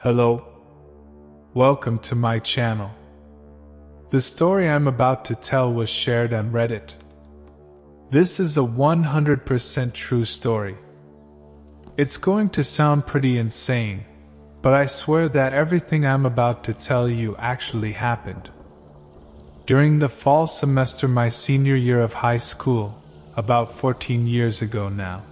Hello. Welcome to my channel. The story I'm about to tell was shared on Reddit. This is a 100% true story. It's going to sound pretty insane, but I swear that everything I'm about to tell you actually happened. During the fall semester my senior year of high school, about 14 years ago now.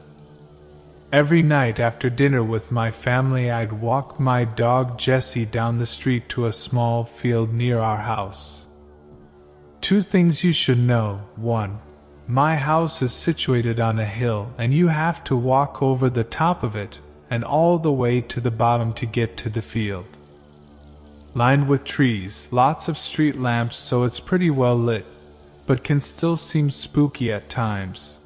Every night after dinner with my family I'd walk my dog Jessie down the street to a small field near our house. Two things you should know. 1. My house is situated on a hill and you have to walk over the top of it and all the way to the bottom to get to the field. Lined with trees, lots of street lamps, so it's pretty well lit, but can still seem spooky at times.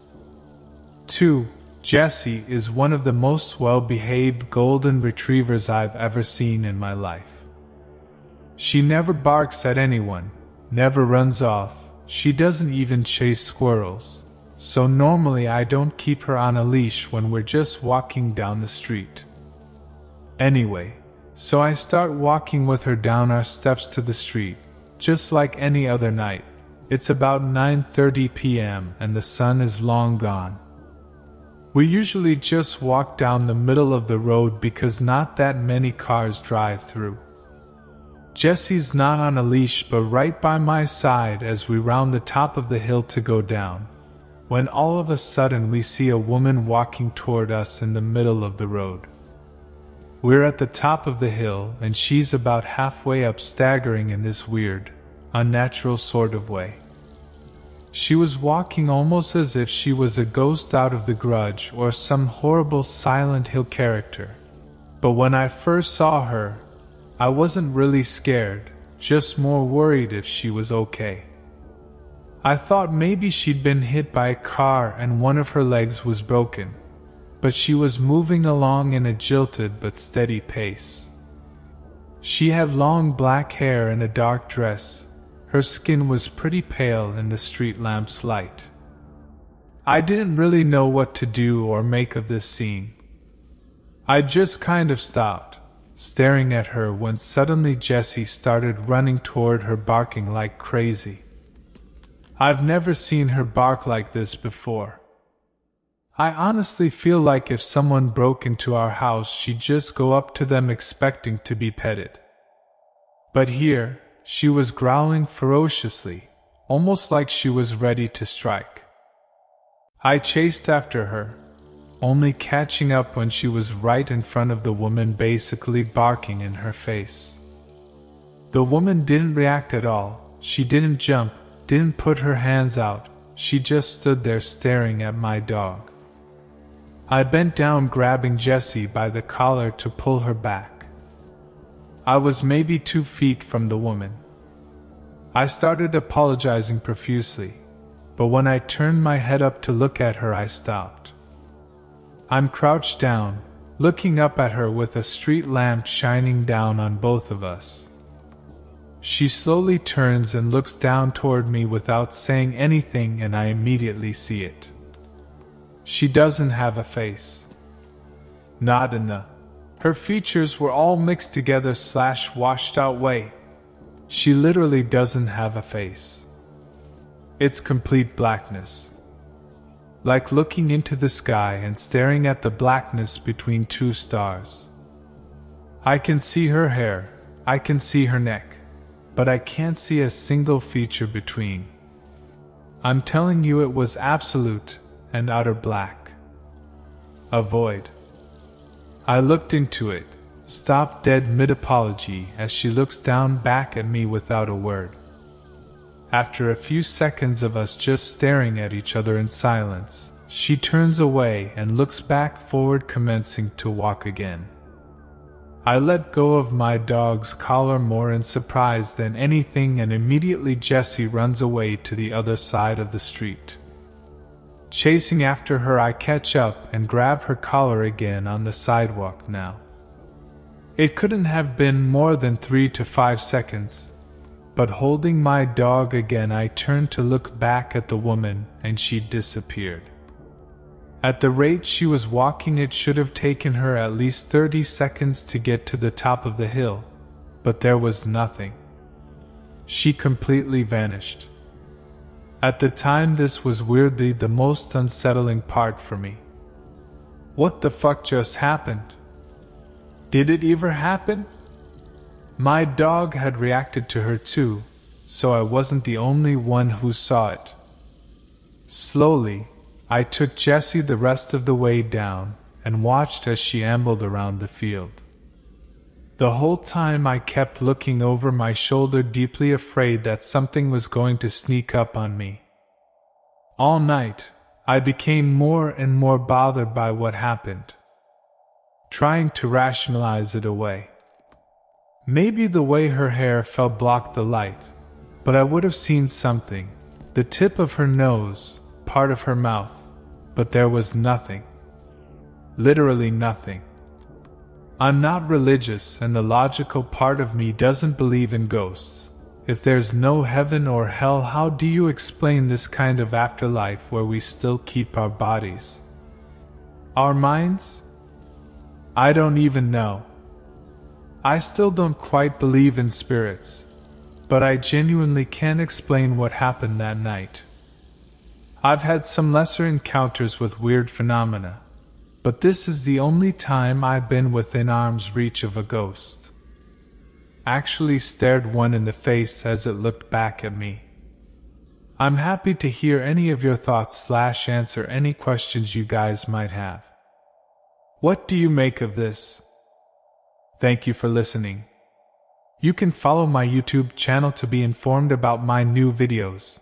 2. Jessie is one of the most well-behaved golden retrievers I've ever seen in my life. She never barks at anyone, never runs off, she doesn't even chase squirrels, so normally I don't keep her on a leash when we're just walking down the street. Anyway, so I start walking with her down our steps to the street, just like any other night. It's about 9:30 p.m. and the sun is long gone. We usually just walk down the middle of the road because not that many cars drive through. Jessie's not on a leash but right by my side as we round the top of the hill to go down, when all of a sudden we see a woman walking toward us in the middle of the road. We're at the top of the hill and she's about halfway up, staggering in this weird, unnatural sort of way. She was walking almost as if she was a ghost out of The Grudge or some horrible Silent Hill character. But when I first saw her, I wasn't really scared, just more worried if she was okay. I thought maybe she'd been hit by a car and one of her legs was broken, but she was moving along in a jilted but steady pace. She had long black hair and a dark dress. Her skin was pretty pale in the street lamp's light. I didn't really know what to do or make of this scene. I just kind of stopped, staring at her, when suddenly Jessie started running toward her, barking like crazy. I've never seen her bark like this before. I honestly feel like if someone broke into our house she'd just go up to them expecting to be petted. But here, she was growling ferociously, almost like she was ready to strike. I chased after her, only catching up when she was right in front of the woman, basically barking in her face. The woman didn't react at all. She didn't jump, didn't put her hands out, she just stood there staring at my dog. I bent down, grabbing Jessie by the collar to pull her back. I was maybe 2 feet from the woman. I started apologizing profusely, but when I turned my head up to look at her I stopped. I'm crouched down, looking up at her with a street lamp shining down on both of us. She slowly turns and looks down toward me without saying anything, and I immediately see it. She doesn't have a face. Not in the... Her features were all mixed together / washed out way. She literally doesn't have a face. It's complete blackness. Like looking into the sky and staring at the blackness between 2 stars. I can see her hair, I can see her neck, but I can't see a single feature between. I'm telling you, it was absolute and utter black. A void. I looked into it, stopped dead mid-apology as she looks down back at me without a word. After a few seconds of us just staring at each other in silence, she turns away and looks back forward, commencing to walk again. I let go of my dog's collar more in surprise than anything, and immediately Jessie runs away to the other side of the street. Chasing after her, I catch up and grab her collar again on the sidewalk now. It couldn't have been more than 3 to 5 seconds, but holding my dog again I turned to look back at the woman and she disappeared. At the rate she was walking, it should have taken her at least 30 seconds to get to the top of the hill, but there was nothing. She completely vanished. At the time, this was weirdly the most unsettling part for me. What the fuck just happened? Did it ever happen? My dog had reacted to her too, so I wasn't the only one who saw it. Slowly, I took Jessie the rest of the way down and watched as she ambled around the field. The whole time I kept looking over my shoulder, deeply afraid that something was going to sneak up on me. All night, I became more and more bothered by what happened, trying to rationalize it away. Maybe the way her hair fell blocked the light, but I would have seen something, the tip of her nose, part of her mouth, but there was nothing. Literally nothing. I'm not religious, and the logical part of me doesn't believe in ghosts. If there's no heaven or hell, how do you explain this kind of afterlife where we still keep our bodies? Our minds? I don't even know. I still don't quite believe in spirits, but I genuinely can't explain what happened that night. I've had some lesser encounters with weird phenomena, but this is the only time I've been within arm's reach of a ghost. Actually stared one in the face as it looked back at me. I'm happy to hear any of your thoughts / answer any questions you guys might have. What do you make of this? Thank you for listening. You can follow my YouTube channel to be informed about my new videos.